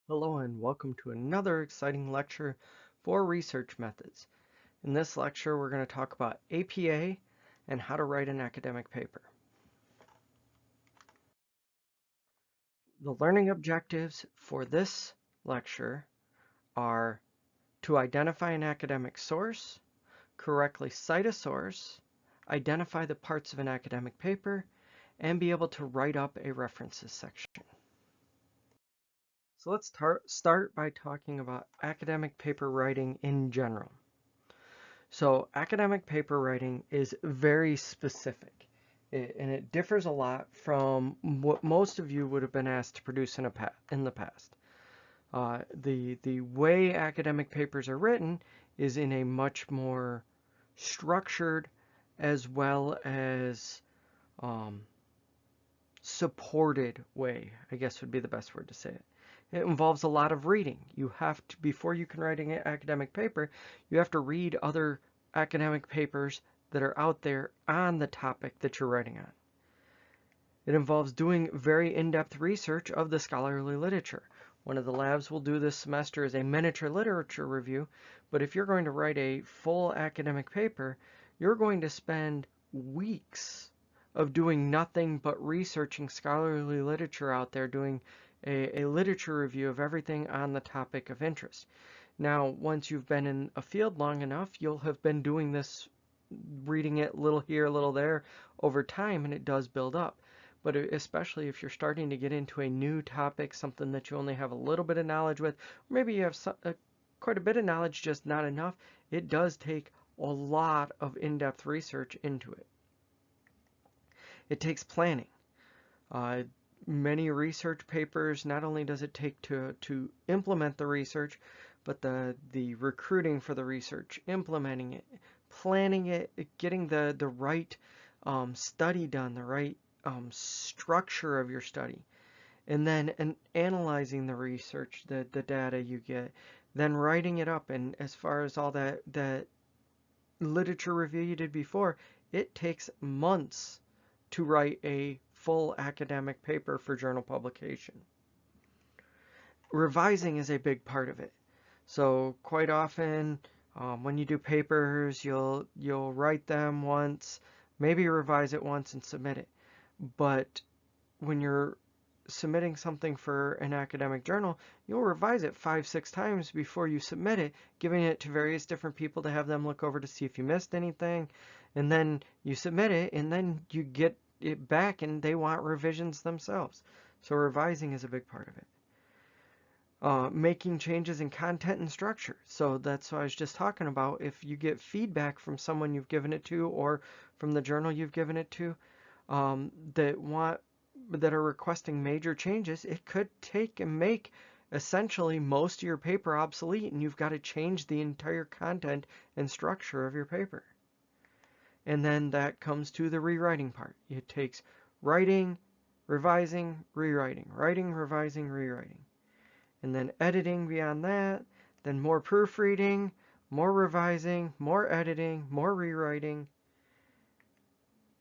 Hello and welcome to another exciting lecture for research methods. In this lecture, we're going to talk about APA and how to write an academic paper. The learning objectives for this lecture are to identify an academic source, correctly cite a source, identify the parts of an academic paper, and be able to write up a references section. So let's start by talking about academic paper writing in general. So academic paper writing is very specific, and it differs a lot from what most of you would have been asked to produce in the past. The way academic papers are written is in a much more structured as well as supported way, I guess would be the best word to say it. It involves a lot of reading. You have to, before you can write an academic paper, you have to read other academic papers that are out there on the topic that you're writing on. It involves doing very in-depth research of the scholarly literature. One of the labs we'll do this semester is a miniature literature review, but if you're going to write a full academic paper, you're going to spend weeks of doing nothing but researching scholarly literature out there, doing a literature review of everything on the topic of interest. Now, once you've been in a field long enough, you'll have been doing this, reading it a little here, a little there over time, and it does build up. But especially if you're starting to get into a new topic, something that you only have a little bit of knowledge with, or maybe you have quite a bit of knowledge, just not enough, it does take a lot of in-depth research into it. It takes planning. Many research papers, not only does it take to implement the research, but the recruiting for the research, implementing it, planning it, getting the right study done, the right structure of your study, and then analyzing the research, the data you get, then writing it up. And as far as all that literature review you did before, it takes months to write a full academic paper for journal publication. Revising is a big part of it. So quite often when you do papers, you'll write them once, maybe revise it once and submit it. But when you're submitting something for an academic journal, you'll revise it 5-6 times before you submit it, giving it to various different people to have them look over to see if you missed anything, and then you submit it, and then you get it back and they want revisions themselves. So revising is a big part of it. Making changes in content and structure. So that's what I was just talking about. If you get feedback from someone you've given it to or from the journal you've given it to that are requesting major changes, it could take and make essentially most of your paper obsolete, and you've got to change the entire content and structure of your paper. And then that comes to the rewriting part. It takes writing, revising, rewriting, writing, revising, rewriting. And then editing beyond that, then more proofreading, more revising, more editing, more rewriting.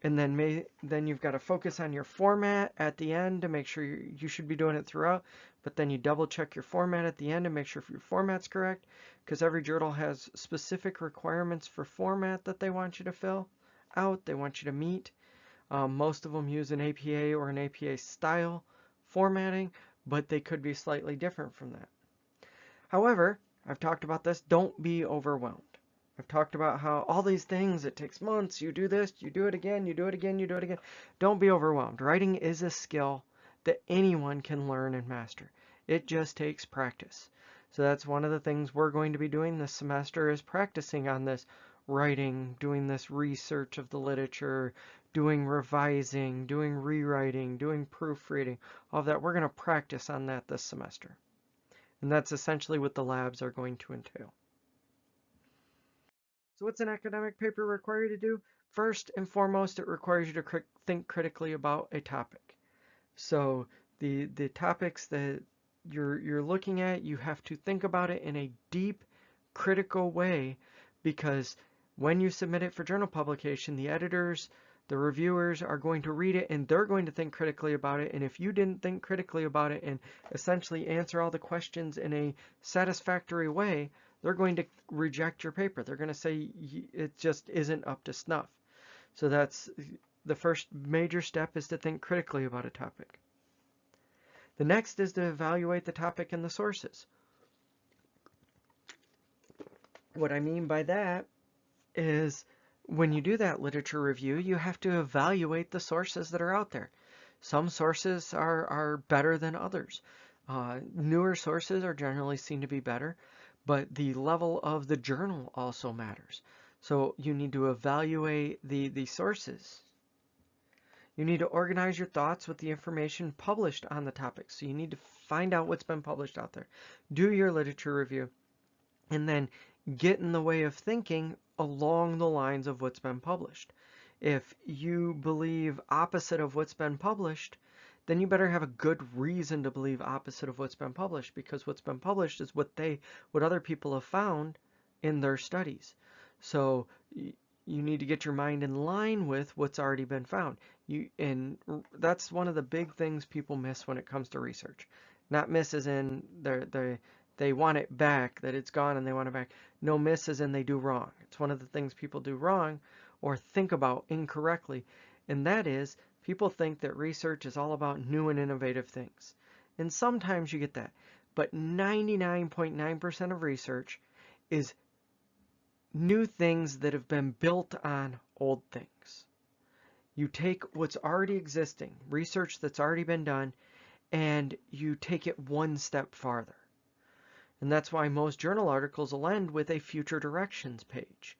And then you've got to focus on your format at the end to make sure you should be doing it throughout, but then you double check your format at the end to make sure your format's correct, because every journal has specific requirements for format that they want you to fill out, they want you to meet. Most of them use an APA or an APA style formatting, but they could be slightly different from that. However, I've talked about this, don't be overwhelmed. I've talked about how all these things, it takes months, you do this, you do it again, you do it again, you do it again. Don't be overwhelmed. Writing is a skill that anyone can learn and master. It just takes practice. So that's one of the things we're going to be doing this semester, is practicing on this writing, doing this research of the literature, doing revising, doing rewriting, doing proofreading, all of that. We're going to practice on that this semester. And that's essentially what the labs are going to entail. So what's an academic paper require you to do? First and foremost, it requires you to think critically about a topic. So the topics that you're looking at, you have to think about it in a deep, critical way, because when you submit it for journal publication, the editors, The reviewers are going to read it and they're going to think critically about it. And if you didn't think critically about it and essentially answer all the questions in a satisfactory way, they're going to reject your paper. They're going to say it just isn't up to snuff. So that's the first major step, is to think critically about a topic. The next is to evaluate the topic and the sources. What I mean by that is when you do that literature review, you have to evaluate the sources that are out there. Some sources are better than others. Newer sources are generally seen to be better, but the level of the journal also matters. So you need to evaluate the sources. You need to organize your thoughts with the information published on the topic. So you need to find out what's been published out there. Do your literature review, and then get in the way of thinking along the lines of what's been published. If you believe opposite of what's been published, then you better have a good reason to believe opposite of what's been published, because what's been published is what other people have found in their studies. So you need to get your mind in line with what's already been found. And that's one of the big things people miss when it comes to research. Not miss as in they want it back, that it's gone and they want it back. No, miss as in they do wrong. It's one of the things people do wrong or think about incorrectly, and that is people think that research is all about new and innovative things. And sometimes you get that, but 99.9% of research is new things that have been built on old things. You take what's already existing, research that's already been done, and you take it one step farther. And that's why most journal articles will end with a future directions page.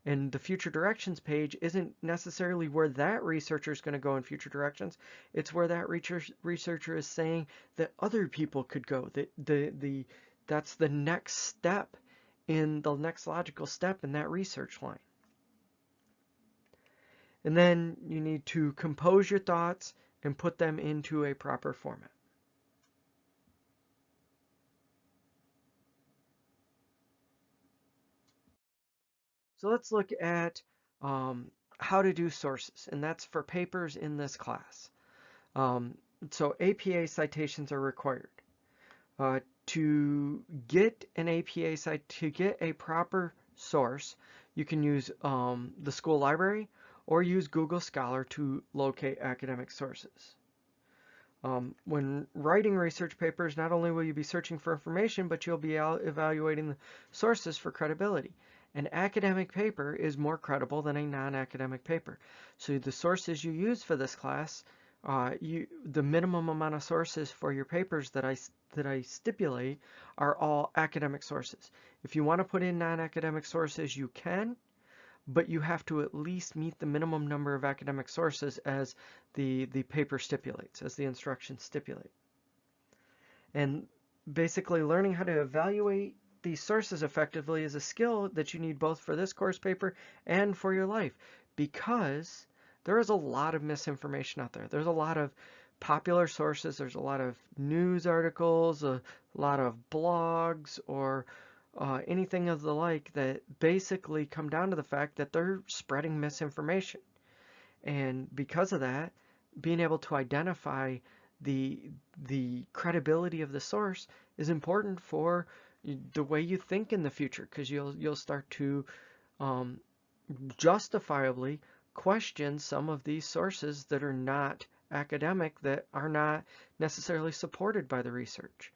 And the future directions page isn't necessarily where that researcher is going to go in future directions. It's where that researcher is saying that other people could go. That's the next step, in the next logical step in that research line. And then you need to compose your thoughts and put them into a proper format. So let's look at how to do sources, and that's for papers in this class. So APA citations are required. To get an APA to get a proper source, you can use the school library or use Google Scholar to locate academic sources. When writing research papers, not only will you be searching for information, but you'll be evaluating the sources for credibility. An academic paper is more credible than a non-academic paper. So the sources you use for this class, the minimum amount of sources for your papers that I stipulate are all academic sources. If you want to put in non-academic sources, you can, but you have to at least meet the minimum number of academic sources as the paper stipulates, as the instructions stipulate. And basically learning how to evaluate these sources effectively is a skill that you need both for this course paper and for your life, because there is a lot of misinformation out there. There's a lot of popular sources, there's a lot of news articles, a lot of blogs, or anything of the like that basically come down to the fact that they're spreading misinformation. And because of that, being able to identify the credibility of the source is important for the way you think in the future, because you'll start to justifiably question some of these sources that are not academic, that are not necessarily supported by the research.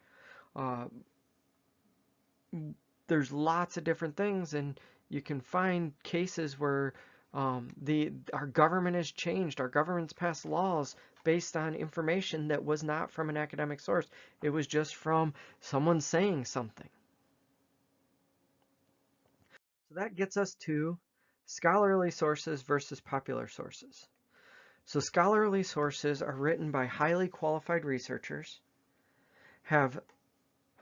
There's lots of different things, and you can find cases where our government has changed. Our government's passed laws based on information that was not from an academic source. It was just from someone saying something. So that gets us to scholarly sources versus popular sources. So scholarly sources are written by highly qualified researchers, have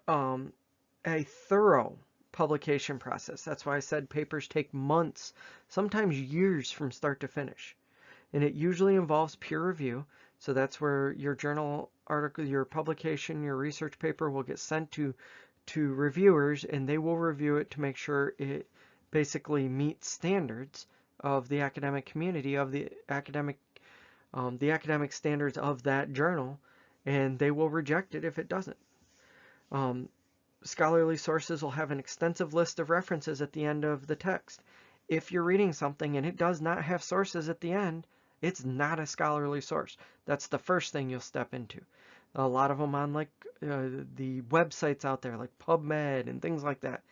a thorough publication process. That's why I said papers take months, sometimes years from start to finish. And it usually involves peer review. So that's where your journal article, your publication, your research paper will get sent to reviewers, and they will review it to make sure it basically meets standards of the academic community, of the academic standards of that journal, and they will reject it if it doesn't. Scholarly sources will have an extensive list of references at the end of the text. If you're reading something and it does not have sources at the end, it's not a scholarly source. That's the first thing you'll step into. A lot of them on like the websites out there like PubMed and things like that.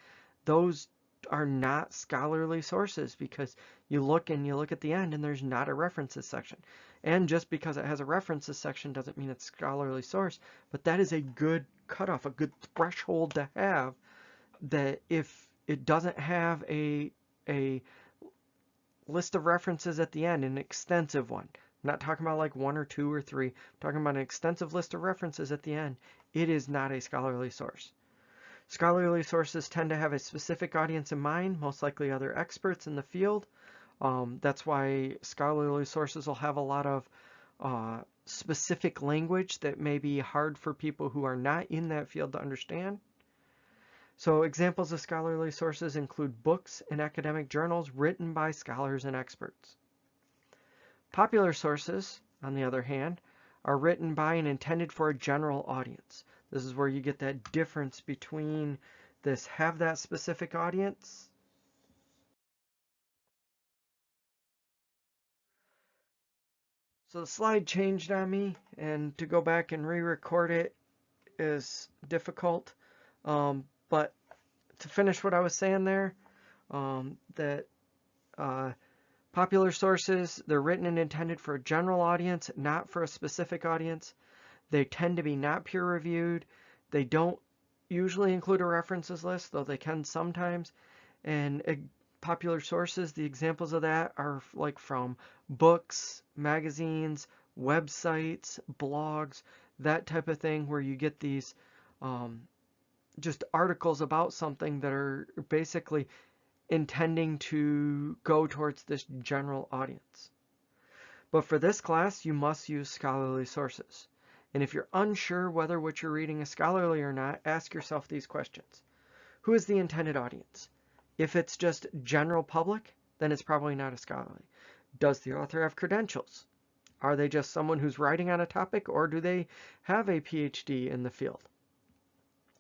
Those are not scholarly sources because you look at the end and there's not a references section. And just because it has a references section doesn't mean it's scholarly source, but that is a good cutoff, a good threshold to have, that if it doesn't have a list of references at the end, an extensive one, I'm not talking about like 1 or 2 or 3, I'm talking about an extensive list of references at the end, it is not a scholarly source. Scholarly sources tend to have a specific audience in mind, most likely other experts in the field. That's why scholarly sources will have a lot of specific language that may be hard for people who are not in that field to understand. So examples of scholarly sources include books and academic journals written by scholars and experts. Popular sources, on the other hand, are written by and intended for a general audience. This is where you get that difference between this have that specific audience. So the slide changed on me, and to go back and re-record it is difficult. But to finish what I was saying there, that popular sources, they're written and intended for a general audience, not for a specific audience. They tend to be not peer-reviewed. They don't usually include a references list, though they can sometimes. And popular sources, the examples of that are like from books, magazines, websites, blogs, that type of thing, where you get these just articles about something that are basically intending to go towards this general audience. But for this class, you must use scholarly sources. And if you're unsure whether what you're reading is scholarly or not, ask yourself these questions. Who is the intended audience? If it's just general public, then it's probably not a scholarly. Does the author have credentials? Are they just someone who's writing on a topic, or do they have a PhD in the field?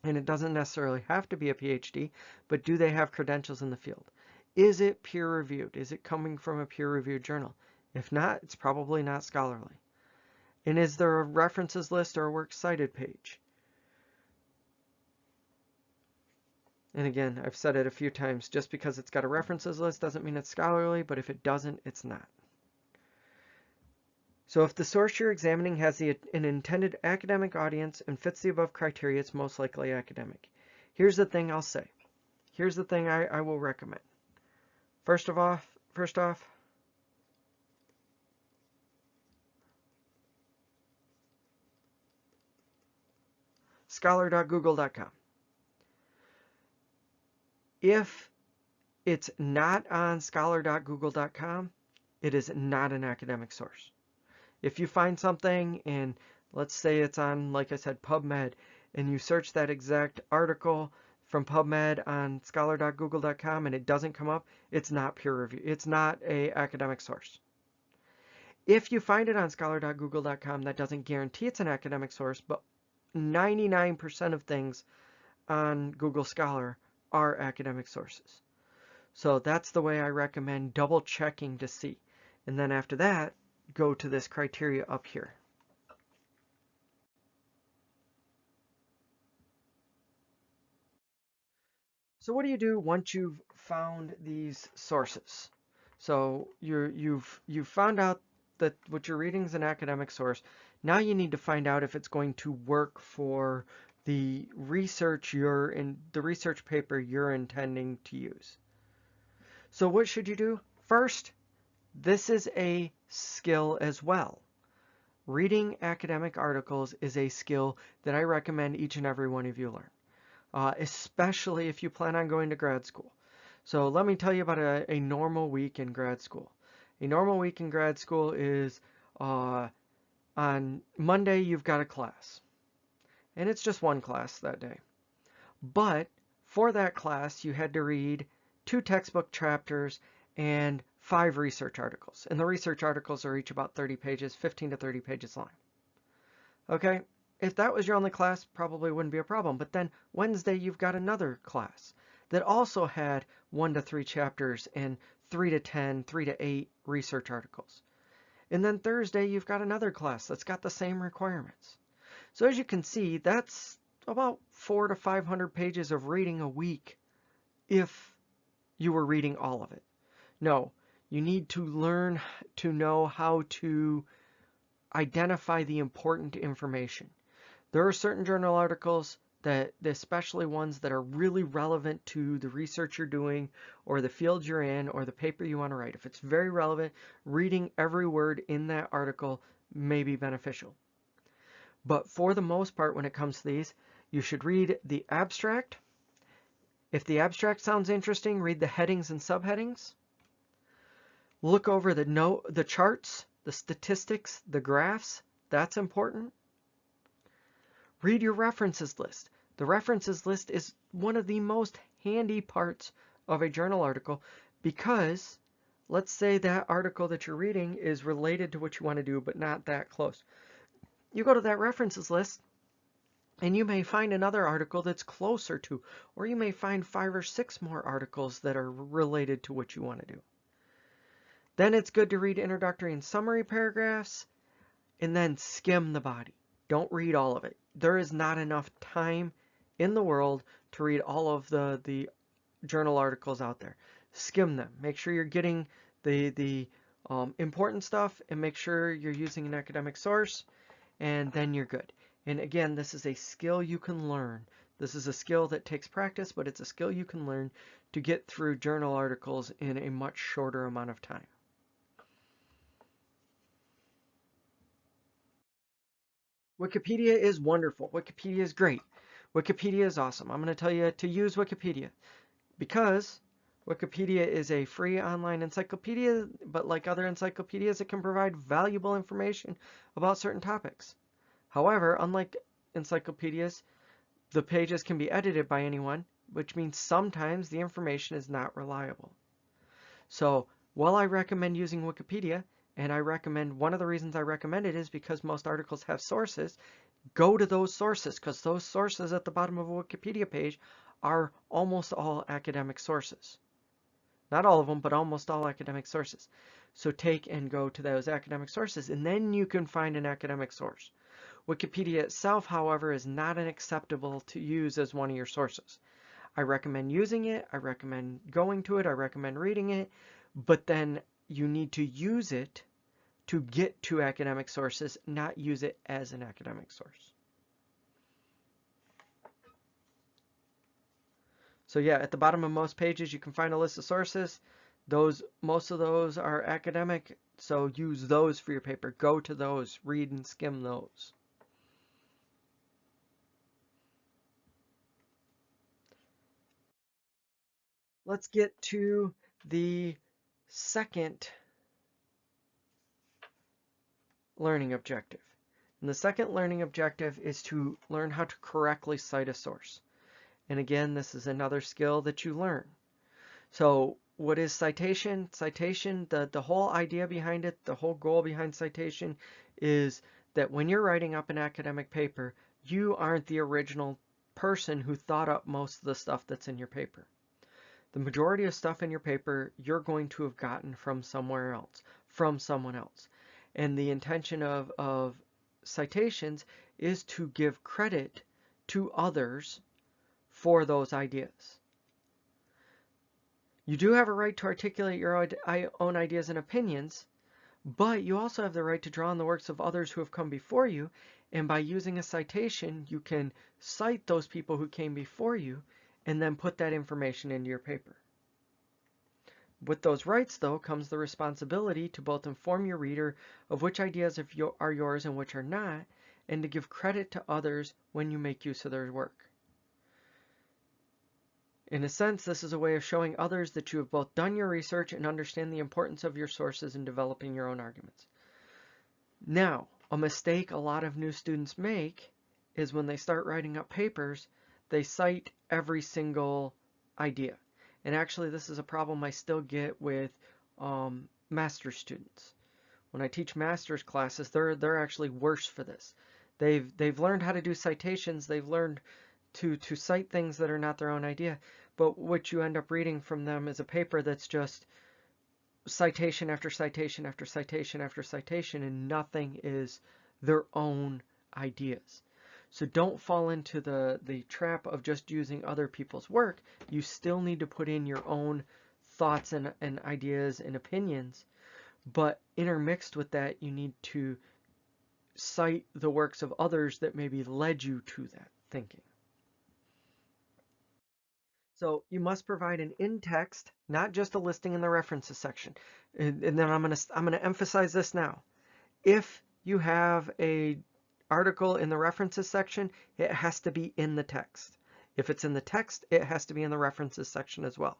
And it doesn't necessarily have to be a PhD, but do they have credentials in the field? Is it peer-reviewed? Is it coming from a peer-reviewed journal? If not, it's probably not scholarly. And is there a references list or a works cited page? And again, I've said it a few times, just because it's got a references list doesn't mean it's scholarly, but if it doesn't, it's not. So if the source you're examining has an intended academic audience and fits the above criteria, it's most likely academic. Here's the thing I'll say. Here's the thing I will recommend. First off, scholar.google.com. If it's not on scholar.google.com, it is not an academic source. If you find something and let's say it's on, like I said, PubMed, and you search that exact article from PubMed on scholar.google.com and it doesn't come up, it's not peer review. It's not an academic source. If you find it on scholar.google.com, that doesn't guarantee it's an academic source, but 99% of things on Google Scholar are academic sources. So that's the way I recommend double checking to see. And then after that, go to this criteria up here. So what do you do once you've found these sources? So you've found out that what you're reading is an academic source. Now you need to find out if it's going to work for the research paper you're intending to use. So what should you do? First, this is a skill as well. Reading academic articles is a skill that I recommend each and every one of you learn, especially if you plan on going to grad school. So let me tell you about a normal week in grad school. A normal week in grad school is on Monday you've got a class. And it's just one class that day. But for that class you had to read 2 textbook chapters and 5 research articles. And the research articles are each about 30 pages, 15 to 30 pages long. Okay? If that was your only class, probably wouldn't be a problem. But then Wednesday, you've got another class that also had 1 to 3 chapters and 3 to 10, 3 to 8 research articles. And then Thursday, you've got another class that's got the same requirements. So as you can see, that's about 400 to 500 pages of reading a week if you were reading all of it. No, you need to learn to know how to identify the important information. There are certain journal articles that, especially ones that are really relevant to the research you're doing or the field you're in or the paper you want to write. If it's very relevant, reading every word in that article may be beneficial. But for the most part, when it comes to these, you should read the abstract. If the abstract sounds interesting, read the headings and subheadings. Look over the charts, the statistics, the graphs. That's important. Read your references list. The references list is one of the most handy parts of a journal article because let's say that article that you're reading is related to what you want to do, but not that close. You go to that references list and you may find another article that's closer to, or you may find 5 or 6 more articles that are related to what you want to do. Then it's good to read introductory and summary paragraphs and then skim the body. Don't read all of it. There is not enough time in the world to read all of the journal articles out there. Skim them. Make sure you're getting the important stuff and make sure you're using an academic source, and then you're good. And again, this is a skill you can learn. This is a skill that takes practice, but it's a skill you can learn to get through journal articles in a much shorter amount of time. Wikipedia is wonderful. Wikipedia is great. Wikipedia is awesome. I'm going to tell you to use Wikipedia because Wikipedia is a free online encyclopedia, but like other encyclopedias, it can provide valuable information about certain topics. However, unlike encyclopedias, the pages can be edited by anyone, which means sometimes the information is not reliable. So while I recommend using Wikipedia, and I recommend, one of the reasons I recommend it is because most articles have sources, go to those sources because those sources at the bottom of a Wikipedia page are almost all academic sources. Not all of them, but almost all academic sources. So take and go to those academic sources, and then you can find an academic source. Wikipedia itself, however, is not acceptable to use as one of your sources. I recommend using it, I recommend going to it, I recommend reading it, but then you need to use it to get to academic sources, not use it as an academic source. So yeah, at the bottom of most pages you can find a list of sources. Most of those are academic, so use those for your paper. Go to those, read and skim those. Let's get to the second learning objective. And the second learning objective is to learn how to correctly cite a source. And again, this is another skill that you learn. So what is citation? Citation, the whole idea behind it, the whole goal behind citation is that when you're writing up an academic paper, you aren't the original person who thought up most of the stuff that's in your paper. The majority of stuff in your paper you're going to have gotten from somewhere else, from someone else. And the intention of citations is to give credit to others for those ideas. You do have a right to articulate your own ideas and opinions, but you also have the right to draw on the works of others who have come before you, and by using a citation, you can cite those people who came before you and then put that information into your paper. With those rights, though, comes the responsibility to both inform your reader of which ideas are yours and which are not, and to give credit to others when you make use of their work. In a sense, this is a way of showing others that you have both done your research and understand the importance of your sources in developing your own arguments. Now, a mistake a lot of new students make is when they start writing up papers, they cite every single idea. And actually, this is a problem I still get with master's students. When I teach master's classes, they're actually worse for this. They've learned how to do citations. They've learned to cite things that are not their own idea. But what you end up reading from them is a paper that's just citation after citation after citation after citation, and nothing is their own ideas. So don't fall into the trap of just using other people's work. You still need to put in your own thoughts and ideas and opinions, but intermixed with that, you need to cite the works of others that maybe led you to that thinking. So you must provide an in-text, not just a listing in the references section. And then I'm gonna emphasize this now. If you have a article in the references section, it has to be in the text. If it's in the text, it has to be in the references section as well.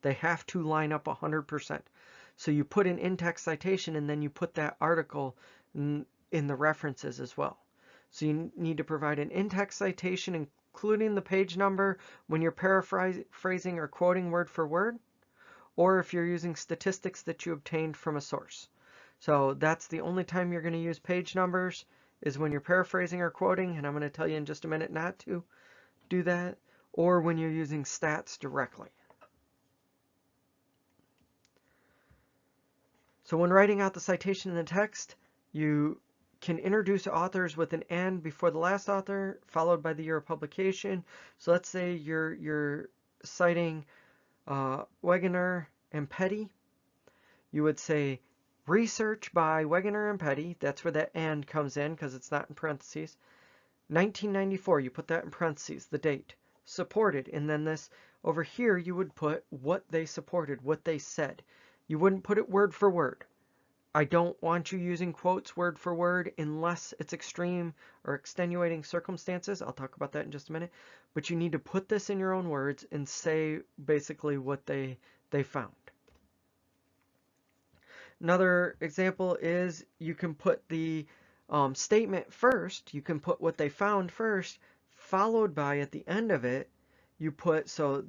They have to line up 100%. So you put an in-text citation and then you put that article in the references as well. So you need to provide an in-text citation including the page number when you're paraphrasing or quoting word for word, or if you're using statistics that you obtained from a source. So that's the only time you're going to use page numbers is when you're paraphrasing or quoting, and I'm going to tell you in just a minute not to do that, or when you're using stats directly. So when writing out the citation in the text, you can introduce authors with an and before the last author, followed by the year of publication. So let's say you're citing Wegener and Petty. You would say research by Wegener and Petty. That's where that and comes in because it's not in parentheses. 1994, you put that in parentheses, the date. Supported, and then this over here you would put what they supported, what they said. You wouldn't put it word for word. I don't want you using quotes word for word unless it's extreme or extenuating circumstances. I'll talk about that in just a minute. But you need to put this in your own words and say basically what they found. Another example is you can put the statement first. You can put what they found first, followed by at the end of it, you put, so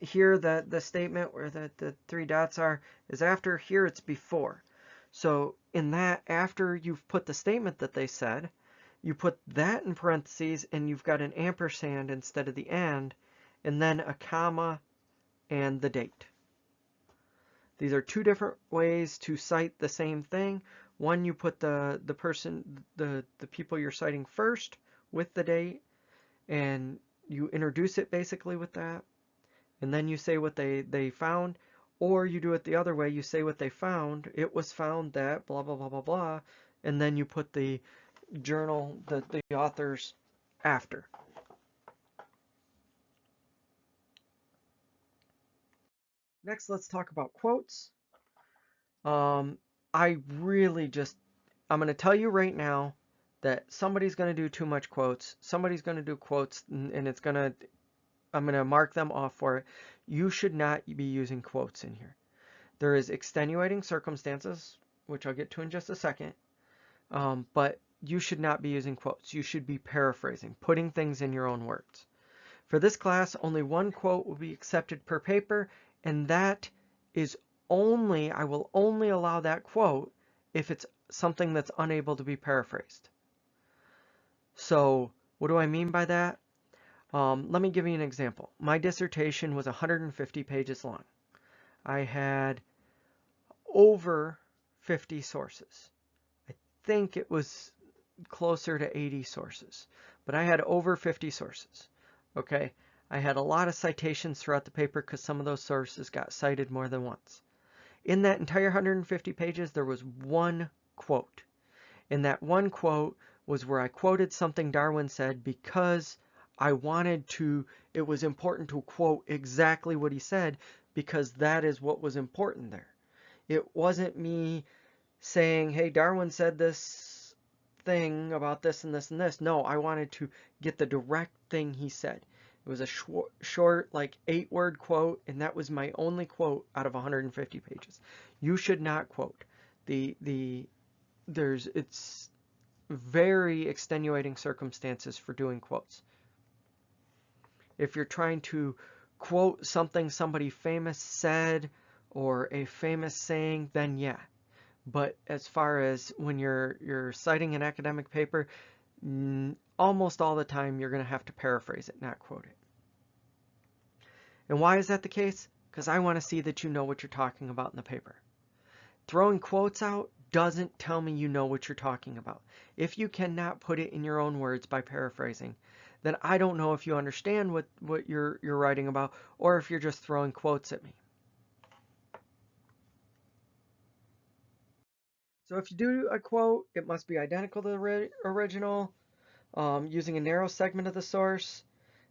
here that the statement where the three dots are is after, here it's before. So in that, after you've put the statement that they said, you put that in parentheses and you've got an ampersand instead of the and then a comma and the date. These are two different ways to cite the same thing. One, you put the people you're citing first with the date, and you introduce it basically with that, and then you say what they found. Or you do it the other way, you say what they found, it was found that blah, blah, blah, blah, blah, and then you put the journal, the authors after. Next, let's talk about quotes. I'm going to tell you right now that somebody's going to do too much quotes. Somebody's going to do quotes, and I'm going to mark them off for it. You should not be using quotes in here. There is extenuating circumstances, which I'll get to in just a second, but you should not be using quotes. You should be paraphrasing, putting things in your own words. For this class, only one quote will be accepted per paper, and that is I will only allow that quote if it's something that's unable to be paraphrased. So what do I mean by that? Let me give you an example. My dissertation was 150 pages long. I had over 50 sources. I think it was closer to 80 sources, but I had over 50 sources. Okay, I had a lot of citations throughout the paper because some of those sources got cited more than once. In that entire 150 pages, there was one quote. And that one quote was where I quoted something Darwin said because it was important to quote exactly what he said because that is what was important there. It wasn't me saying, hey, Darwin said this thing about this and this and this. No, I wanted to get the direct thing he said. It was a short, like 8-word quote, and that was my only quote out of 150 pages. You should not quote. It's very extenuating circumstances for doing quotes. If you're trying to quote something somebody famous said, or a famous saying, then yeah. But as far as when you're citing an academic paper, almost all the time you're going to have to paraphrase it, not quote it. And why is that the case? Because I want to see that you know what you're talking about in the paper. Throwing quotes out doesn't tell me you know what you're talking about. If you cannot put it in your own words by paraphrasing, then I don't know if you understand what you're writing about, or if you're just throwing quotes at me. So if you do a quote, it must be identical to the original, using a narrow segment of the source.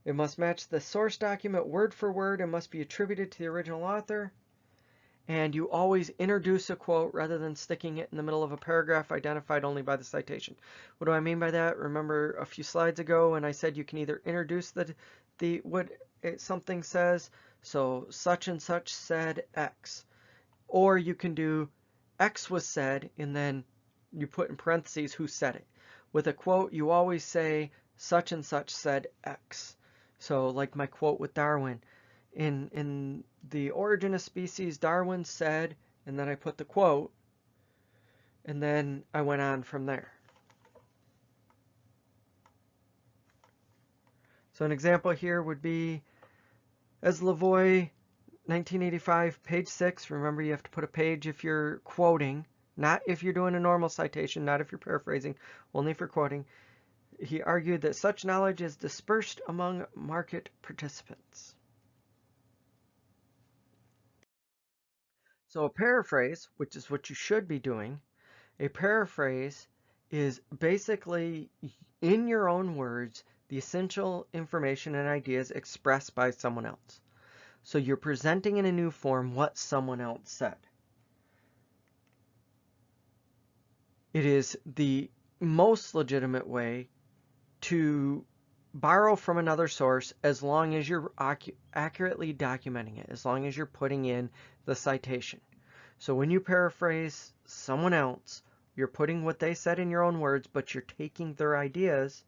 It must match the source document word for word and must be attributed to the original author. And you always introduce a quote rather than sticking it in the middle of a paragraph identified only by the citation. What do I mean by that? Remember a few slides ago when I said you can either introduce what something says, so such and such said X, or you can do X was said and then you put in parentheses who said it. With a quote, you always say such and such said X. So like my quote with Darwin, in the Origin of Species, Darwin said, and then I put the quote, and then I went on from there. So an example here would be, as Lavoie, 1985, page 6. Remember, you have to put a page if you're quoting, not if you're doing a normal citation, not if you're paraphrasing, only for quoting. He argued that such knowledge is dispersed among market participants. So a paraphrase, which is what you should be doing, a paraphrase is basically, in your own words, the essential information and ideas expressed by someone else. So you're presenting in a new form what someone else said. It is the most legitimate way to borrow from another source as long as you're accurately documenting it, as long as you're putting in the citation. So when you paraphrase someone else, you're putting what they said in your own words, but you're taking their ideas,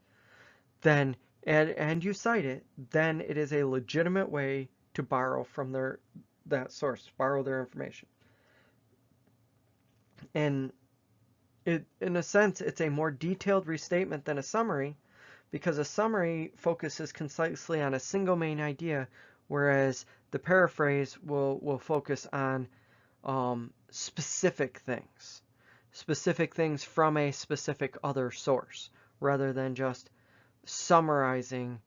then and you cite it, then it is a legitimate way to borrow from that source, borrow their information. And in a sense, it's a more detailed restatement than a summary, because a summary focuses concisely on a single main idea, whereas the paraphrase will focus on specific things from a specific other source, rather than just summarizing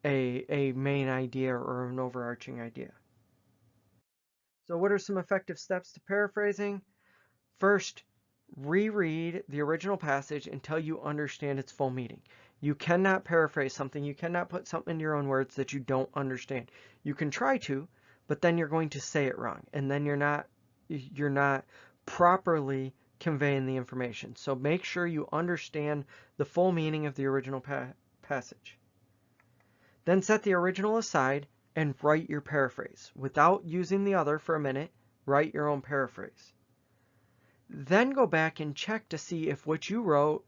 a main idea or an overarching idea. So what are some effective steps to paraphrasing? First, reread the original passage until you understand its full meaning. You cannot paraphrase something. You cannot put something in your own words that you don't understand. You can try to, but then you're going to say it wrong, and then you're not properly conveying the information. So make sure you understand the full meaning of the original passage. Then set the original aside and write your paraphrase. Without using the other for a minute, write your own paraphrase. Then go back and check to see if what you wrote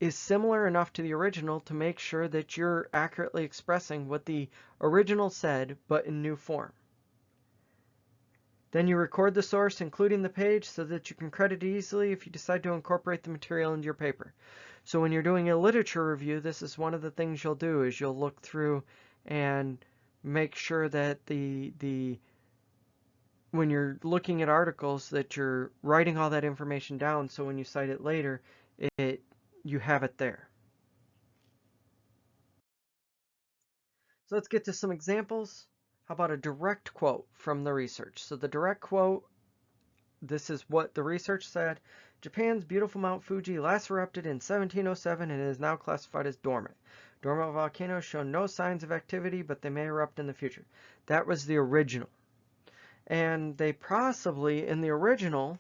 is similar enough to the original to make sure that you're accurately expressing what the original said, but in new form. Then you record the source, including the page, so that you can credit it easily if you decide to incorporate the material into your paper. So when you're doing a literature review, this is one of the things you'll do, is you'll look through and make sure that when you're looking at articles, that you're writing all that information down, so when you cite it later, you have it there. So let's get to some examples. How about a direct quote from the research? So the direct quote, this is what the research said. Japan's beautiful Mount Fuji last erupted in 1707 and is now classified as dormant. Dormant volcanoes show no signs of activity, but they may erupt in the future. That was the original. And they possibly, in the original,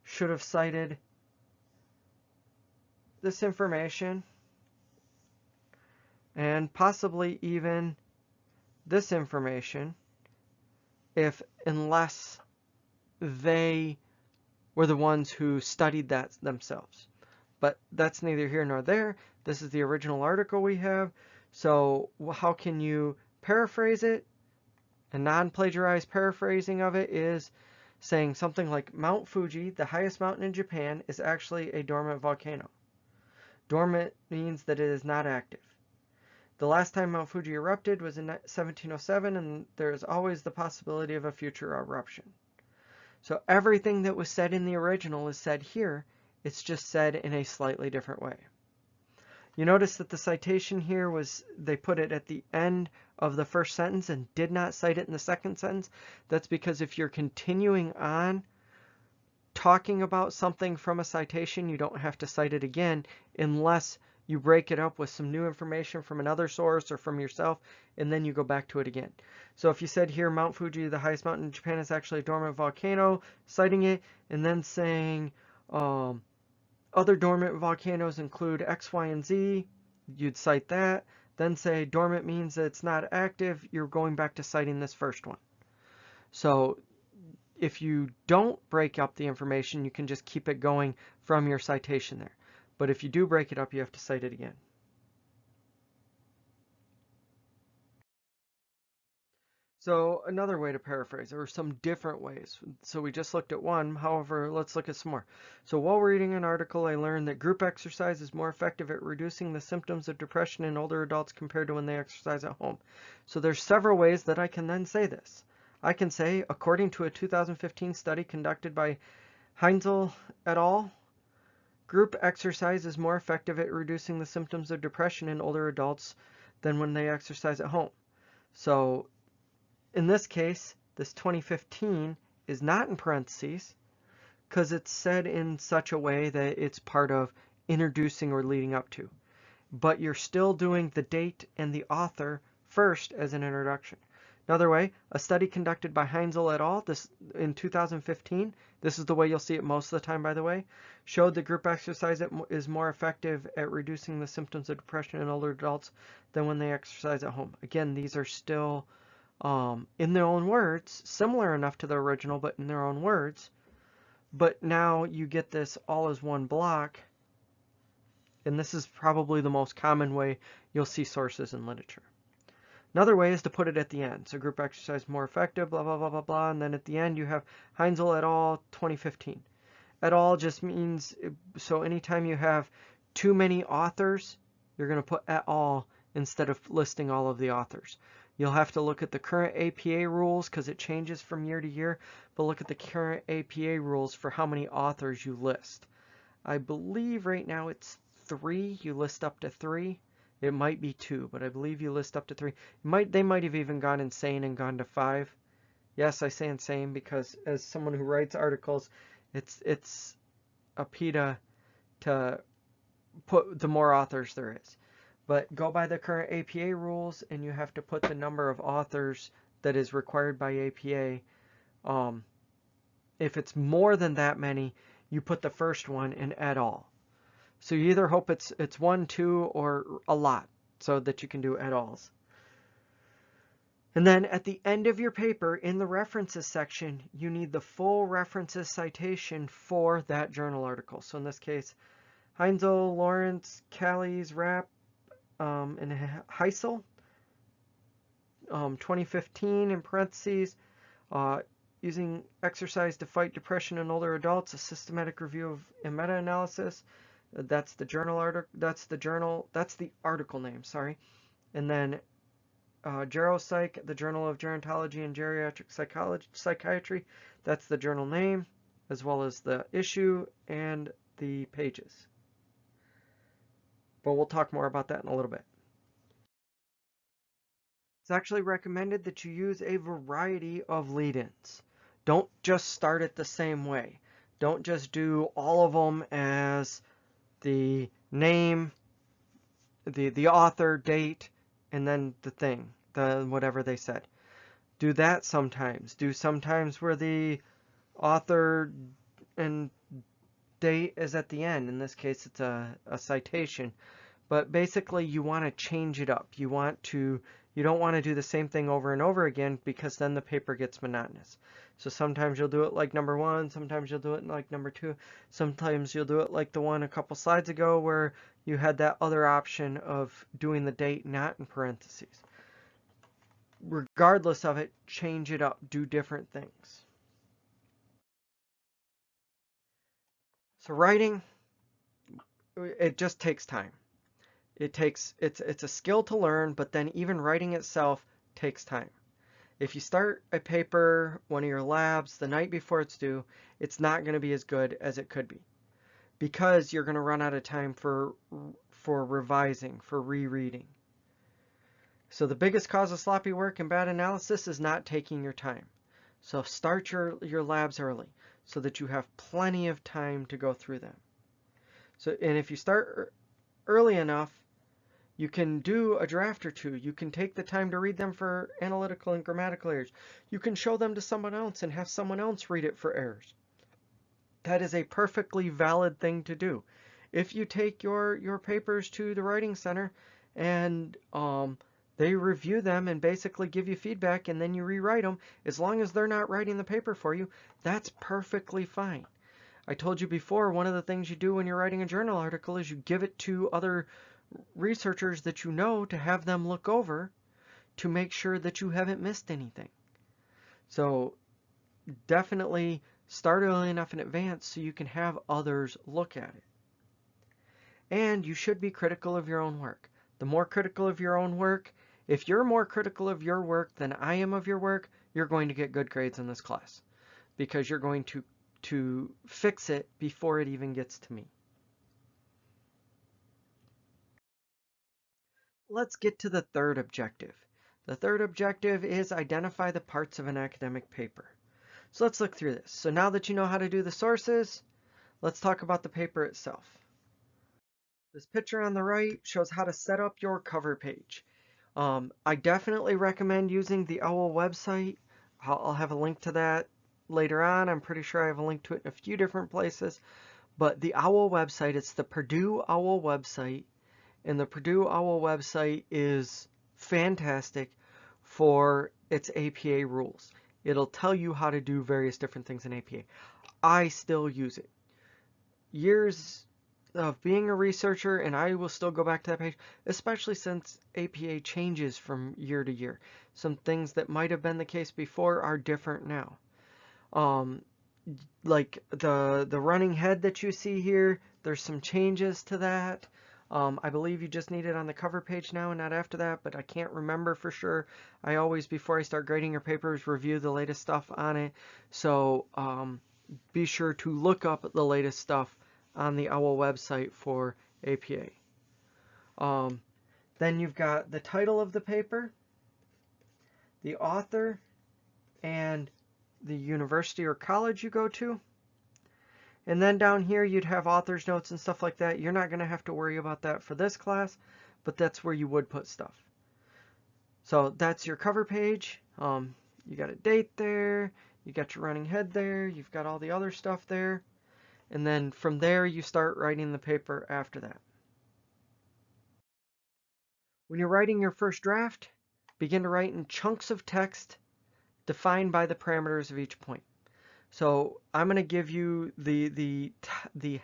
should have cited this information and possibly even this information unless they were the ones who studied that themselves. But that's neither here nor there. This is the original article we have. So how can you paraphrase it A non-plagiarized paraphrasing of it is saying something like Mount Fuji, the highest mountain in Japan, is actually a dormant volcano. Dormant means that it is not active. The last time Mount Fuji erupted was in 1707, and there is always the possibility of a future eruption. So everything that was said in the original is said here. It's just said in a slightly different way. You notice that the citation here was, they put it at the end of the first sentence and did not cite it in the second sentence. That's because if you're continuing on talking about something from a citation, you don't have to cite it again unless you break it up with some new information from another source or from yourself, and then you go back to it again. So if you said here, Mount Fuji, the highest mountain in Japan, is actually a dormant volcano, citing it, and then saying, other dormant volcanoes include X, Y, and Z. You'd cite that. Then say dormant means that it's not active. You're going back to citing this first one. So if you don't break up the information, you can just keep it going from your citation there. But if you do break it up, you have to cite it again. So another way to paraphrase, or some different ways. So we just looked at one, however, let's look at some more. So while reading an article, I learned that group exercise is more effective at reducing the symptoms of depression in older adults compared to when they exercise at home. So there's several ways that I can then say this. I can say, according to a 2015 study conducted by Heinzel et al., group exercise is more effective at reducing the symptoms of depression in older adults than when they exercise at home. So in this case, this 2015 is not in parentheses because it's said in such a way that it's part of introducing or leading up to. But you're still doing the date and the author first as an introduction. Another way, a study conducted by Heinzel et al. In 2015, this is the way you'll see it most of the time, by the way, showed that group exercise is more effective at reducing the symptoms of depression in older adults than when they exercise at home. Again, these are still in their own words, similar enough to the original, but in their own words. But now you get this all as one block, and this is probably the most common way you'll see sources in literature. Another way is to put it at the end. So group exercise more effective, blah, blah, blah, blah, blah, and then at the end you have Heinzel et al. 2015. Et al. Just means, so anytime you have too many authors, you're going to put et al. Instead of listing all of the authors. You'll have to look at the current APA rules because it changes from year to year, but look at the current APA rules for how many authors you list. I believe right now it's 3. You list up to 3. It might be 2, but I believe you list up to 3. They might have even gone insane and gone to 5. Yes, I say insane because as someone who writes articles, it's a PETA to put the more authors there is. But go by the current APA rules, and you have to put the number of authors that is required by APA. If it's more than that many, you put the first one in et al. So you either hope it's 1, 2, or a lot, so that you can do et als. And then at the end of your paper, in the references section, you need the full references citation for that journal article. So in this case, Heinzel, Lawrence, Callies, Rapp, and Heisel, 2015 in parentheses, using exercise to fight depression in older adults, a systematic review of a meta-analysis. That's the journal article. That's the article name. Sorry, and then Geropsych, the Journal of Gerontology and Geriatric Psychiatry. That's the journal name, as well as the issue and the pages. But we'll talk more about that in a little bit. It's actually recommended that you use a variety of lead-ins. Don't just start it the same way. Don't just do all of them as the name, the author, date, and then the thing, whatever they said. Do that sometimes. Do sometimes where the author and date is at the end. In this case, it's a citation. But basically, you want to change it up. You don't want to do the same thing over and over again because then the paper gets monotonous. So sometimes you'll do it like number 1, sometimes you'll do it like number 2, sometimes you'll do it like the one a couple slides ago where you had that other option of doing the date not in parentheses. regardless of it, change it up, do different things. So writing, it just takes time. It's a skill to learn, but then even writing itself takes time. If you start a paper, one of your labs, the night before it's due, it's not going to be as good as it could be because you're going to run out of time for revising, for rereading. So the biggest cause of sloppy work and bad analysis is not taking your time. So start your labs early so that you have plenty of time to go through them. And if you start early enough, you can do a draft or two. You can take the time to read them for analytical and grammatical errors. You can show them to someone else and have someone else read it for errors. That is a perfectly valid thing to do. If you take your papers to the Writing Center and they review them and basically give you feedback and then you rewrite them, as long as they're not writing the paper for you, that's perfectly fine. I told you before, one of the things you do when you're writing a journal article is you give it to other researchers that you know to have them look over to make sure that you haven't missed anything. So definitely start early enough in advance so you can have others look at it. And you should be critical of your own work. The more critical of your own work, if you're more critical of your work than I am of your work, you're going to get good grades in this class because you're going to fix it before it even gets to me. Let's get to the third objective. The third objective is identify the parts of an academic paper. So let's look through this. So now that you know how to do the sources, let's talk about the paper itself. This picture on the right shows how to set up your cover page. I definitely recommend using the OWL website. I'll have a link to that later on. I'm pretty sure I have a link to it in a few different places. But the OWL website, it's the Purdue OWL website. And the Purdue OWL website is fantastic for its APA rules. It'll tell you how to do various different things in APA. I still use it. Years of being a researcher, and I will still go back to that page, especially since APA changes from year to year. Some things that might have been the case before are different now. Like the running head that you see here, there's some changes to that. I believe you just need it on the cover page now and not after that, but I can't remember for sure. I always, before I start grading your papers, review the latest stuff on it. So be sure to look up the latest stuff on the OWL website for APA. Then you've got the title of the paper, the author, and the university or college you go to. And then down here you'd have author's notes and stuff like that. You're not going to have to worry about that for this class, but that's where you would put stuff. So that's your cover page. You got a date there, you got your running head there, you've got all the other stuff there. And then from there you start writing the paper after that. When you're writing your first draft, begin to write in chunks of text defined by the parameters of each point. So I'm going to give you the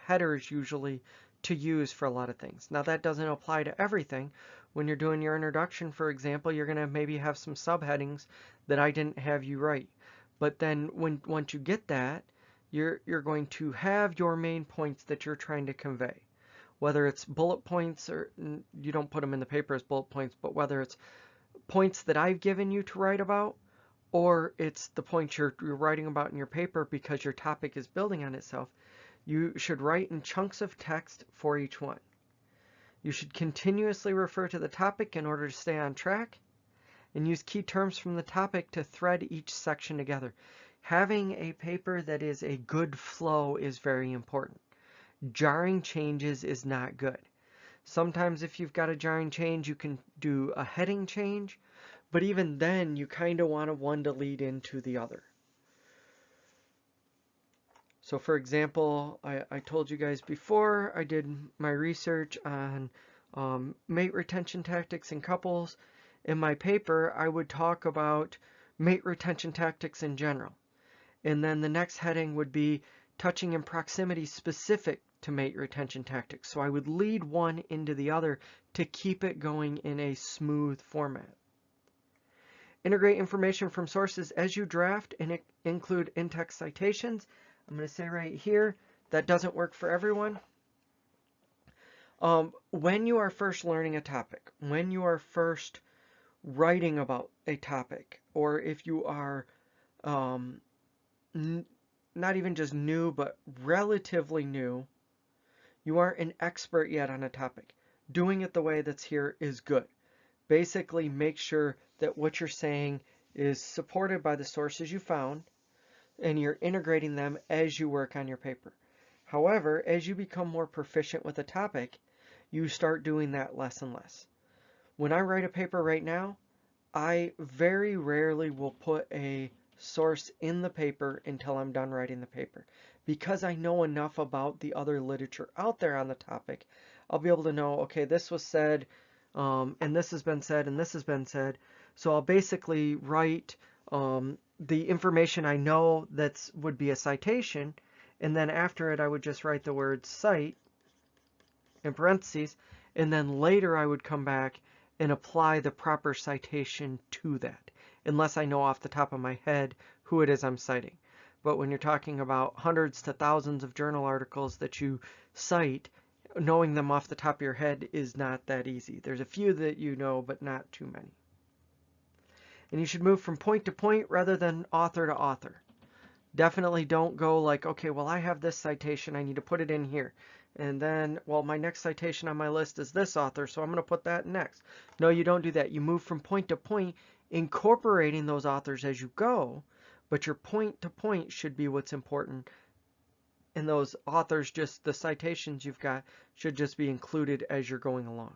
headers usually to use for a lot of things. Now that doesn't apply to everything. When you're doing your introduction, for example, you're going to maybe have some subheadings that I didn't have you write. But then once you get that, you're going to have your main points that you're trying to convey. Whether it's bullet points, or you don't put them in the paper as bullet points, but whether it's points that I've given you to write about, or it's the points you're writing about in your paper because your topic is building on itself, you should write in chunks of text for each one. You should continuously refer to the topic in order to stay on track, and use key terms from the topic to thread each section together. Having a paper that is a good flow is very important. Jarring changes is not good. Sometimes if you've got a jarring change, you can do a heading change, but even then you kind of want one to lead into the other. So for example, I told you guys before, I did my research on mate retention tactics in couples. In my paper, I would talk about mate retention tactics in general. And then the next heading would be touching in proximity specific to mate retention tactics. So I would lead one into the other to keep it going in a smooth format. Integrate information from sources as you draft and include in-text citations. I'm going to say right here, that doesn't work for everyone. When you are first learning a topic, when you are first writing about a topic, or if you are not even just new, but relatively new, you aren't an expert yet on a topic. Doing it the way that's here is good. Basically, make sure that what you're saying is supported by the sources you found, and you're integrating them as you work on your paper. However, as you become more proficient with a topic, you start doing that less and less. When I write a paper right now, I very rarely will put a source in the paper until I'm done writing the paper. Because I know enough about the other literature out there on the topic, I'll be able to know, okay, this was said, and this has been said, and this has been said. So I'll basically write the information I know that would be a citation, and then after it I would just write the word cite in parentheses, and then later I would come back and apply the proper citation to that, unless I know off the top of my head who it is I'm citing. But when you're talking about hundreds to thousands of journal articles that you cite, knowing them off the top of your head is not that easy. There's a few that you know, but not too many. And you should move from point to point rather than author to author. Definitely don't go like, okay, well, I have this citation, I need to put it in here. And then, well, my next citation on my list is this author, so I'm going to put that next. No, you don't do that. You move from point to point, incorporating those authors as you go, but your point to point should be what's important. And those authors, just the citations you've got, should just be included as you're going along.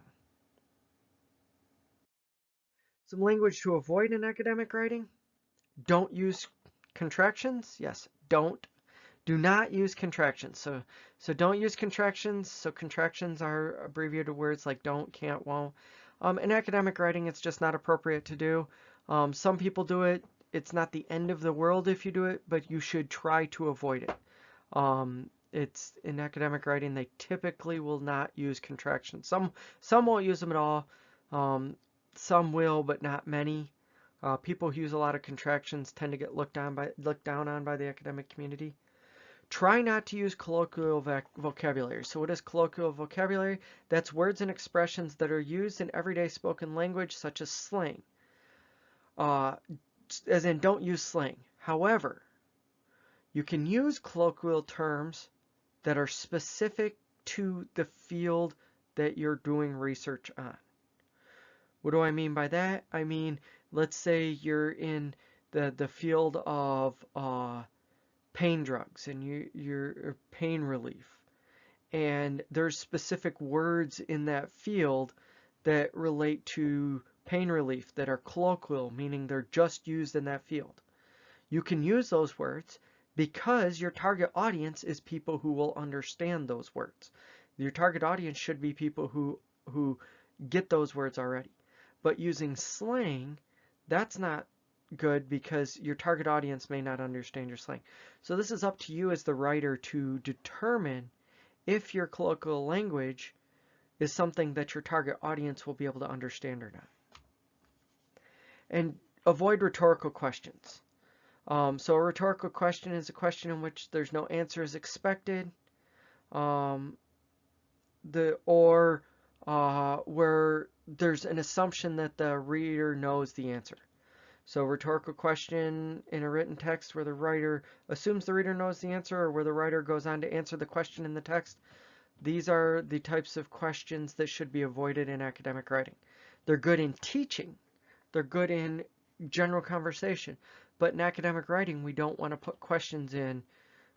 Some language to avoid in academic writing. Don't use contractions. Yes, don't. Do not use contractions. So don't use contractions. So contractions are abbreviated words like don't, can't, won't. In academic writing, it's just not appropriate to do. Some people do it. It's not the end of the world if you do it, but you should try to avoid it. It's in academic writing, they typically will not use contractions. Some won't use them at all. Some will, but not many. People who use a lot of contractions tend to get looked down on by the academic community. Try not to use colloquial vocabulary. So what is colloquial vocabulary? That's words and expressions that are used in everyday spoken language, such as slang. As in, don't use slang. However, you can use colloquial terms that are specific to the field that you're doing research on. What do I mean by that? I mean, let's say you're in the field of pain drugs and you're pain relief, and there's specific words in that field that relate to pain relief that are colloquial, meaning they're just used in that field. You can use those words because your target audience is people who will understand those words. Your target audience should be people who get those words already. But using slang, that's not good because your target audience may not understand your slang. So this is up to you as the writer to determine if your colloquial language is something that your target audience will be able to understand or not. And avoid rhetorical questions. So a rhetorical question is a question in which there's no answer is expected, where there's an assumption that the reader knows the answer. So rhetorical question in a written text where the writer assumes the reader knows the answer, or where the writer goes on to answer the question in the text. These are the types of questions that should be avoided in academic writing. They're good in teaching. They're good in general conversation. But in academic writing, we don't want to put questions in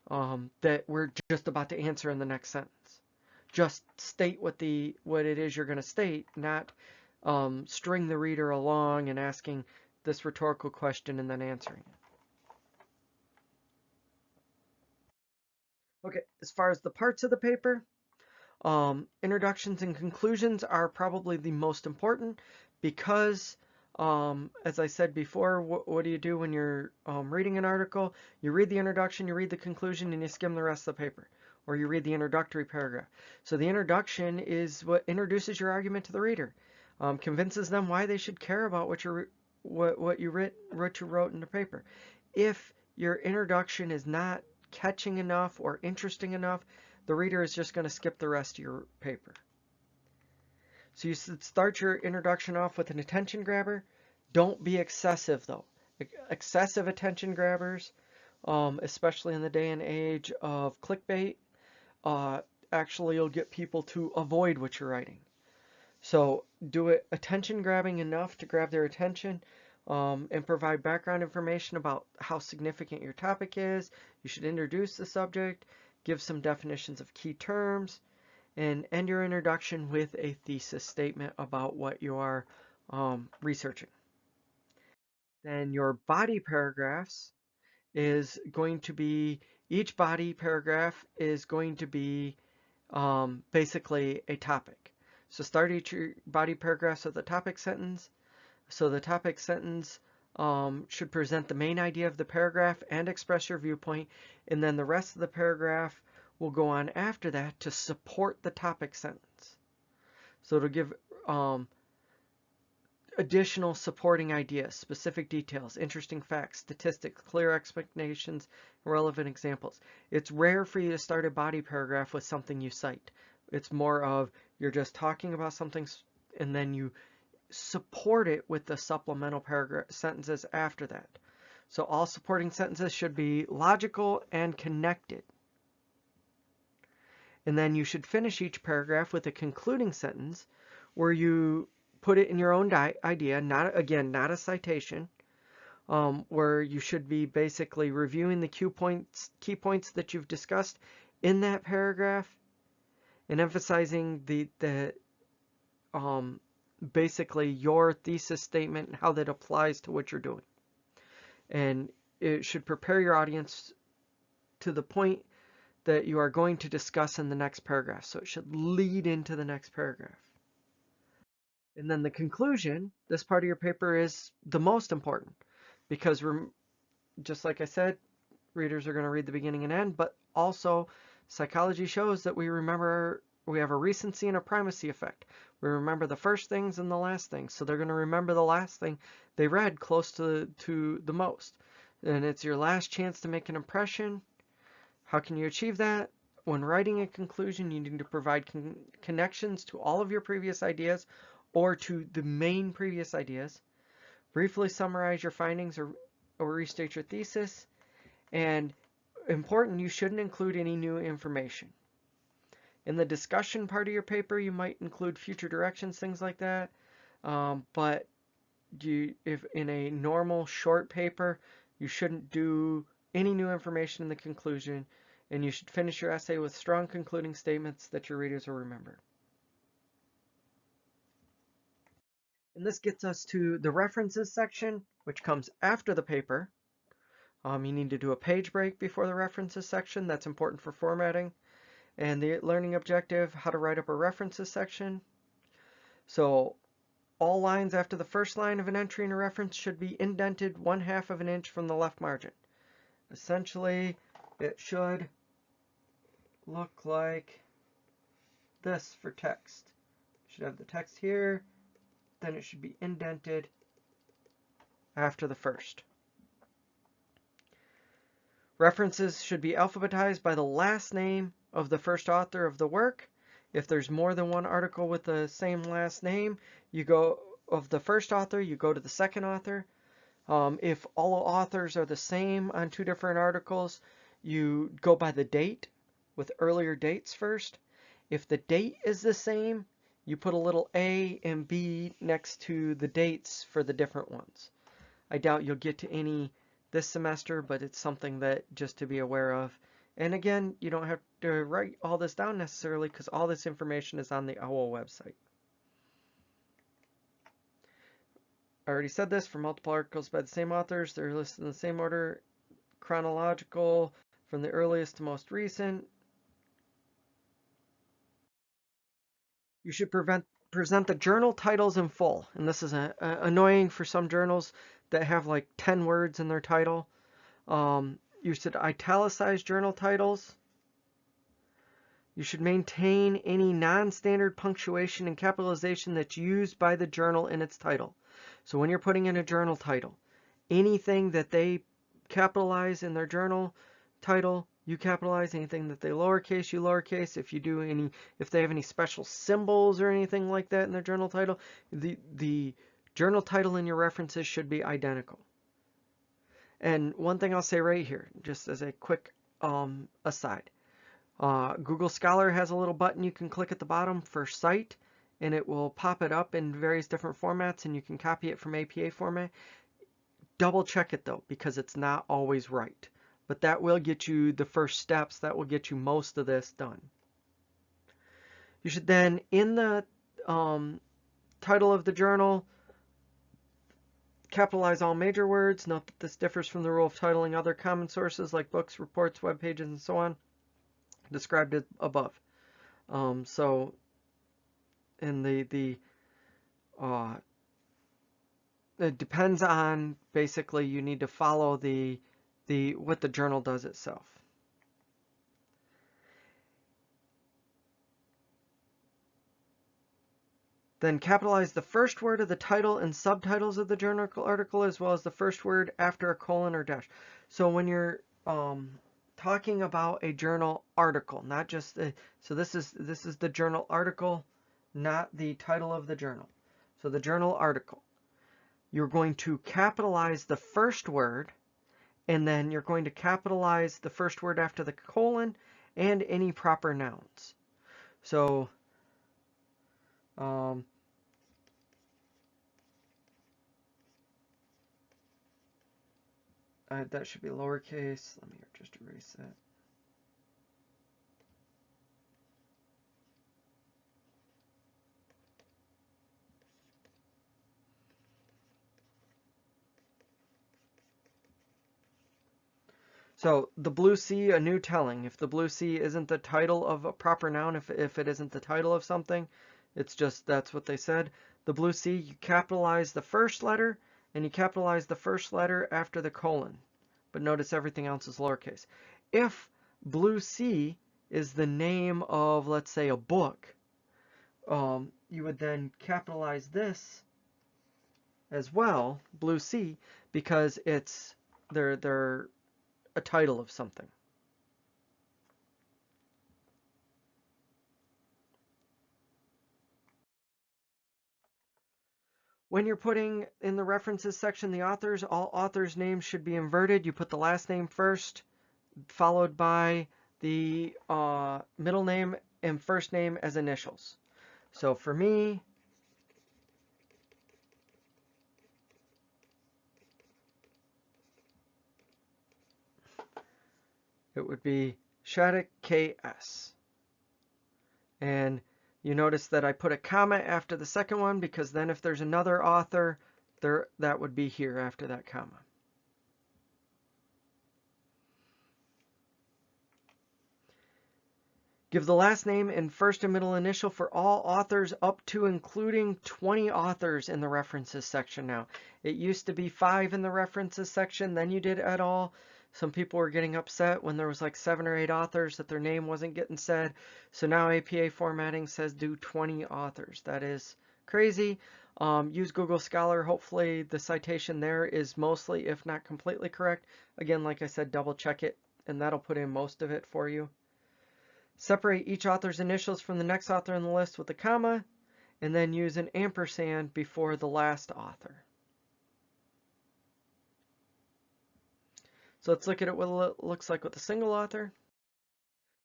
that we're just about to answer in the next sentence. Just state what it is you're going to state, not string the reader along and asking this rhetorical question and then answering it. Okay, as far as the parts of the paper, introductions and conclusions are probably the most important because, as I said before, what do you do when you're reading an article? You read the introduction, you read the conclusion, and you skim the rest of the paper. Or you read the introductory paragraph. So the introduction is what introduces your argument to the reader, convinces them why they should care about what what you wrote in the paper. If your introduction is not catching enough or interesting enough, the reader is just going to skip the rest of your paper. So you start your introduction off with an attention grabber. Don't be excessive though. Excessive attention grabbers, especially in the day and age of clickbait, actually you'll get people to avoid what you're writing. So do it attention grabbing enough to grab their attention, and provide background information about how significant your topic is. You should introduce the subject, give some definitions of key terms, and end your introduction with a thesis statement about what you are researching. Then your body paragraphs is going to be, each body paragraph is going to be basically a topic. So start each body paragraphs with a topic sentence. So the topic sentence should present the main idea of the paragraph and express your viewpoint, and then the rest of the paragraph will go on after that to support the topic sentence. So it'll give additional supporting ideas, specific details, interesting facts, statistics, clear explanations, relevant examples. It's rare for you to start a body paragraph with something you cite. It's more of you're just talking about something and then you support it with the supplemental paragraph sentences after that. So all supporting sentences should be logical and connected. And then you should finish each paragraph with a concluding sentence where you put it in your own idea, not a citation, where you should be basically reviewing the key points that you've discussed in that paragraph and emphasizing basically your thesis statement and how that applies to what you're doing. And it should prepare your audience to the point that you are going to discuss in the next paragraph. So it should lead into the next paragraph. And then the conclusion, this part of your paper is the most important because just like I said, readers are going to read the beginning and end, but also psychology shows that we have a recency and a primacy effect. We remember the first things and the last things. So they're going to remember the last thing they read close to the most. And it's your last chance to make an impression. How can you achieve that? When writing a conclusion, you need to provide connections to all of your previous ideas or to the main previous ideas. Briefly summarize your findings or restate your thesis. And important, you shouldn't include any new information. In the discussion part of your paper, you might include future directions, things like that. But if in a normal short paper, you shouldn't do any new information in the conclusion, and you should finish your essay with strong concluding statements that your readers will remember. And this gets us to the references section, which comes after the paper. You need to do a page break before the references section. That's important for formatting. And the learning objective, how to write up a references section. So all lines after the first line of an entry in a reference should be indented 1/2 of an inch from the left margin. Essentially, it should look like this for text. You should have the text here, then it should be indented after the first. References should be alphabetized by the last name of the first author of the work. If there's more than one article with the same last name, you go of the first author, you go to the second author. If all authors are the same on 2 different articles, you go by the date with earlier dates first. If the date is the same, you put a little A and B next to the dates for the different ones. I doubt you'll get to any this semester, but it's something that just to be aware of. And again, you don't have to write all this down necessarily because all this information is on the OWL website. I already said this, for multiple articles by the same authors, they're listed in the same order, chronological from the earliest to most recent. You should present the journal titles in full. And this is annoying for some journals that have like 10 words in their title. You should italicize journal titles. You should maintain any non-standard punctuation and capitalization that's used by the journal in its title. So when you're putting in a journal title, anything that they capitalize in their journal title, you capitalize. Anything that they lowercase, you lowercase. If they have any special symbols or anything like that in their journal title, the journal title and your references should be identical. And one thing I'll say right here, just as a quick aside, Google Scholar has a little button you can click at the bottom for cite, and it will pop it up in various different formats, and you can copy it from APA format. Double check it though, because it's not always right. But that will get you the first steps. That will get you most of this done. You should then, in the title of the journal, capitalize all major words. Note that this differs from the rule of titling other common sources like books, reports, web pages, and so on, described above. So, in it depends on, basically, you need to follow what the journal does itself. Then capitalize the first word of the title and subtitles of the journal article, as well as the first word after a colon or dash. So when you're talking about a journal article, not just so this is the journal article, not the title of the journal. So the journal article, you're going to capitalize the first word, and then you're going to capitalize the first word after the colon and any proper nouns. So that should be lowercase. Let me just erase that. So the blue sea, a new telling. If the blue sea isn't the title of a proper noun, if it isn't the title of something, it's just, that's what they said. The blue sea, you capitalize the first letter, and you capitalize the first letter after the colon. But notice everything else is lowercase. If blue sea is the name of, let's say, a book, you would then capitalize this as well, blue sea, because it's they're a title of something. When you're putting in the references section the authors, all authors' names should be inverted. You put the last name first, followed by the middle name and first name as initials. So for me, it would be Shattuck KS. And you notice that I put a comma after the second one, because then if there's another author, that would be here after that comma. Give the last name and first and middle initial for all authors up to including 20 authors in the references section now. It used to be 5 in the references section, then you did et al. Some people were getting upset when there was like 7 or 8 authors that their name wasn't getting said. So now APA formatting says do 20 authors. That is crazy. Use Google Scholar. Hopefully the citation there is mostly, if not completely correct. Again, like I said, double check it, and that'll put in most of it for you. Separate each author's initials from the next author on the list with a comma, and then use an ampersand before the last author. So let's look at what it looks like with a single author.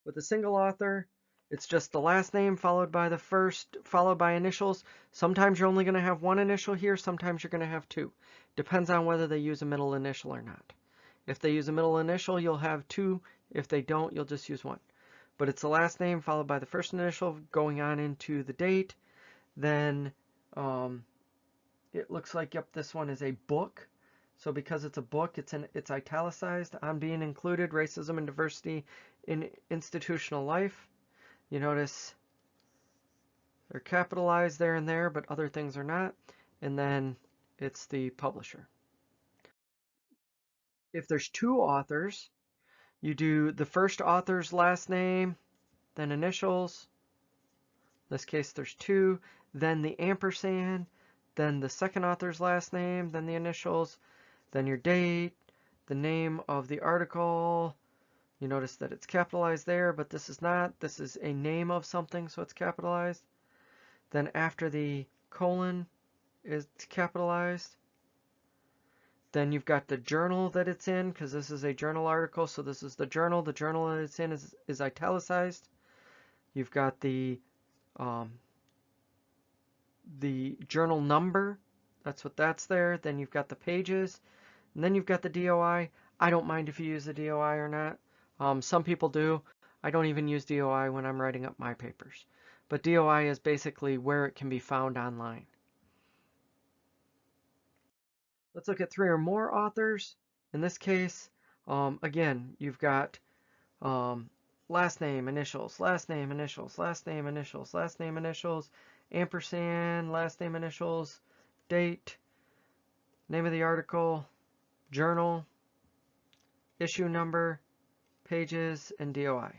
With a single author, it's just the last name followed by the first, followed by initials. Sometimes you're only going to have one initial here, sometimes you're going to have 2. Depends on whether they use a middle initial or not. If they use a middle initial, you'll have 2. If they don't, you'll just use 1. But it's the last name followed by the first initial going on into the date. Then it looks like, yep, this one is a book. So because it's a book, it's italicized. On being included, racism and diversity in institutional life. You notice they're capitalized there and there, but other things are not. And then it's the publisher. If there's 2 authors, you do the first author's last name, then initials. In this case, there's 2, then the ampersand, then the second author's last name, then the initials, then your date, the name of the article. You notice that it's capitalized there, but this is not. This is a name of something, so it's capitalized. Then after the colon is capitalized. Then you've got the journal that it's in, because this is a journal article, so this is the journal. The journal that it's in is italicized. You've got the journal number. That's what that's there. Then you've got the pages. And then you've got the DOI. I don't mind if you use the DOI or not. Some people do. I don't even use DOI when I'm writing up my papers. But DOI is basically where it can be found online. Let's look at 3 or more authors. In this case, again, you've got last name, initials, last name, initials, last name, initials, last name, initials, ampersand, last name, initials, date, name of the article, journal, issue number, pages, and DOI.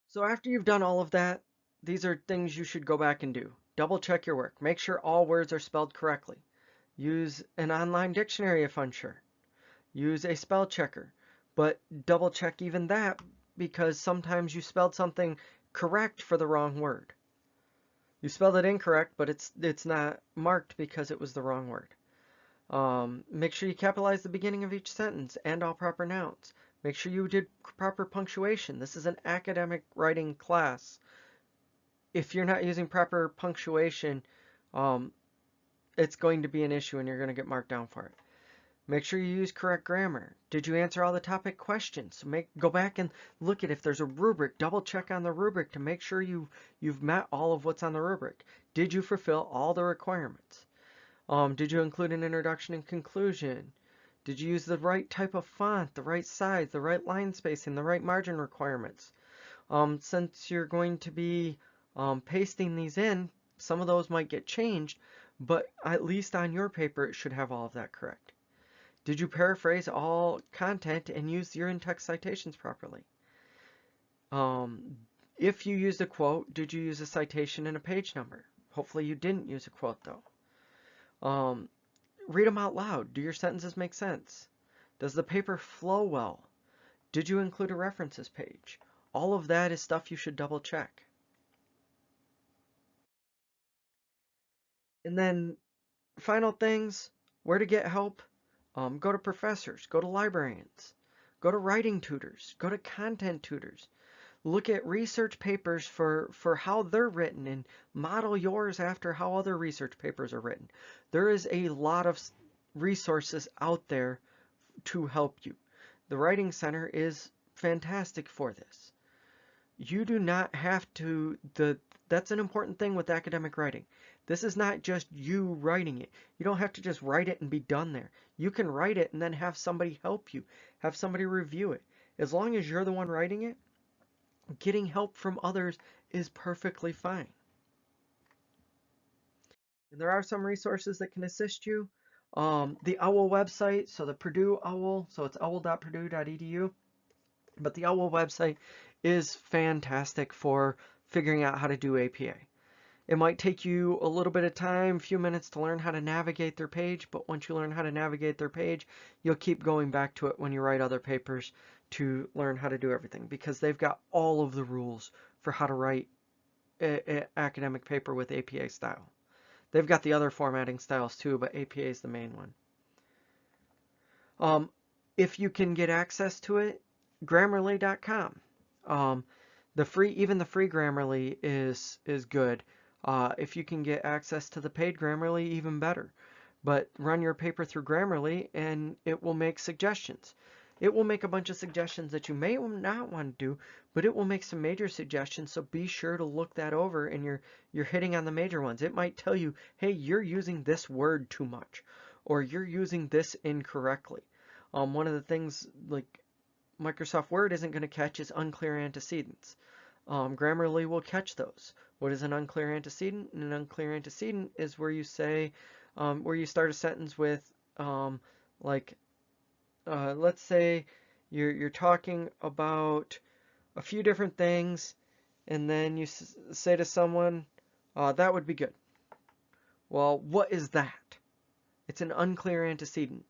So after you've done all of that, these are things you should go back and do. Double check your work. Make sure all words are spelled correctly. Use an online dictionary if unsure. Use a spell checker. But double check even that, because sometimes you spelled something correct for the wrong word. You spelled it incorrect, but it's not marked because it was the wrong word. Make sure you capitalize the beginning of each sentence and all proper nouns. Make sure you did proper punctuation. This is an academic writing class. If you're not using proper punctuation, it's going to be an issue and you're going to get marked down for it. Make sure you use correct grammar. Did you answer all the topic questions? Go back and look at if there's a rubric. Double check on the rubric to make sure you've met all of what's on the rubric. Did you fulfill all the requirements? Did you include an introduction and conclusion? Did you use the right type of font, the right size, the right line spacing, the right margin requirements? Since you're going to be pasting these in, some of those might get changed, but at least on your paper it should have all of that correct. Did you paraphrase all content and use your in-text citations properly? If you used a quote, did you use a citation and a page number? Hopefully you didn't use a quote though. Read them out loud. Do your sentences make sense? Does the paper flow well? Did you include a references page? All of that is stuff you should double check. And then final things, where to get help? Go to professors, go to librarians, go to writing tutors, go to content tutors. Look at research papers for how they're written and model yours after how other research papers are written. There is a lot of resources out there to help you. The Writing Center is fantastic for this. You do not have to, that's an important thing with academic writing. This is not just you writing it. You don't have to just write it and be done there. You can write it and then have somebody help you, have somebody review it. As long as you're the one writing it, getting help from others is perfectly fine. And there are some resources that can assist you. The OWL website, so the Purdue OWL, so it's owl.purdue.edu. But the OWL website is fantastic for figuring out how to do APA. It might take you a little bit of time, a few minutes to learn how to navigate their page, but once you learn how to navigate their page, you'll keep going back to it when you write other papers to learn how to do everything, because they've got all of the rules for how to write an academic paper with APA style. They've got the other formatting styles too, but APA is the main one. If you can get access to it, Grammarly.com. Even the free Grammarly is good. If you can get access to the paid Grammarly, even better. But run your paper through Grammarly and it will make suggestions. It will make a bunch of suggestions that you may not want to do, but it will make some major suggestions, so be sure to look that over and you're hitting on the major ones. It might tell you, hey, you're using this word too much, or you're using this incorrectly. One of the things like Microsoft Word isn't going to catch is unclear antecedents. Grammarly will catch those. What is an unclear antecedent? An unclear antecedent is where you say, where you start a sentence with, let's say you're talking about a few different things, and then you say to someone, that would be good. Well, what is that? It's an unclear antecedent.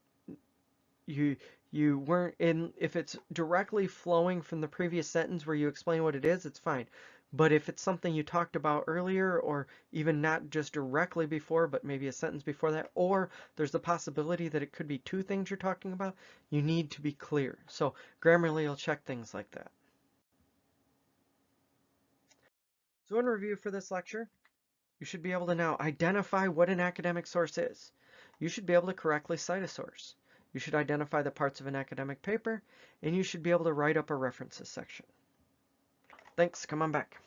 You weren't in, if it's directly flowing from the previous sentence where you explain what it is, it's fine. But if it's something you talked about earlier, or even not just directly before, but maybe a sentence before that, or there's the possibility that it could be two things you're talking about, you need to be clear. So Grammarly will check things like that. So in review for this lecture, you should be able to now identify what an academic source is. You should be able to correctly cite a source. You should identify the parts of an academic paper, and you should be able to write up a references section. Thanks, come on back.